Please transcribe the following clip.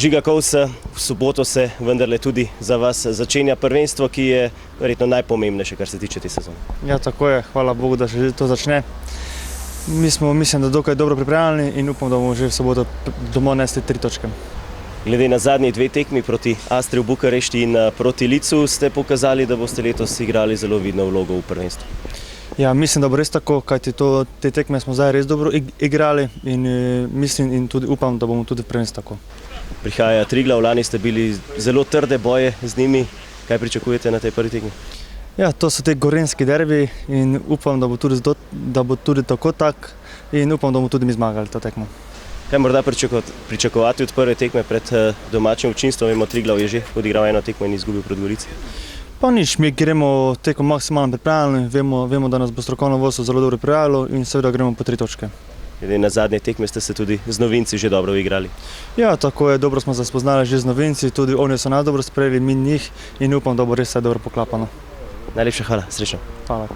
Žiga Kovsa, v soboto se vendarle tudi za vas začenja prvenstvo, ki je verjetno najpomembnejše, kar se tiče te sezone. Ja, tako je. Hvala Bogu, da že to začne. Mi smo, mislim, da dokaj dobro pripravljeni in upam, da bomo že v soboto domov nesli 3 točke. Glede na zadnji 2 tekmi proti Astri v Bukarešti in proti Licu ste pokazali, da boste letos igrali zelo vidno vlogo v prvenstvu. Ja, mislim, da bo res tako, kajti te tekme smo zdaj res dobro igrali in mislim in tudi upam, da bomo tudi v prvenstvu tako. Prihaja Triglav, lani ste bili zelo trde boje z njimi. Kaj pričakujete na tej prvi tekmi? Ja, to so te gorenjski derbi in upam, da bo tudi tako tak in upam, da bomo tudi mi zmagali to tekmo. Kaj morda pričakovati od prve tekme pred domačim občinstvom? Vemo, Triglav je že odigral eno tekmo in izgubil pred Gorico. Pa nič, mi gremo tekmo maksimalno pripravljeni, vemo, da nas bo strokovno vodstvo zelo dobro pripravilo in seveda gremo po 3 točke. Glede na zadnje tekme ste se tudi z novinci že dobro igrali. Ja, tako je, dobro smo se spoznali že z novinci, tudi oni so nas dobro sprejeli, mi njih in upam, da bo res vse dobro poklapano. Najlepša hvala, srečno. Hvala.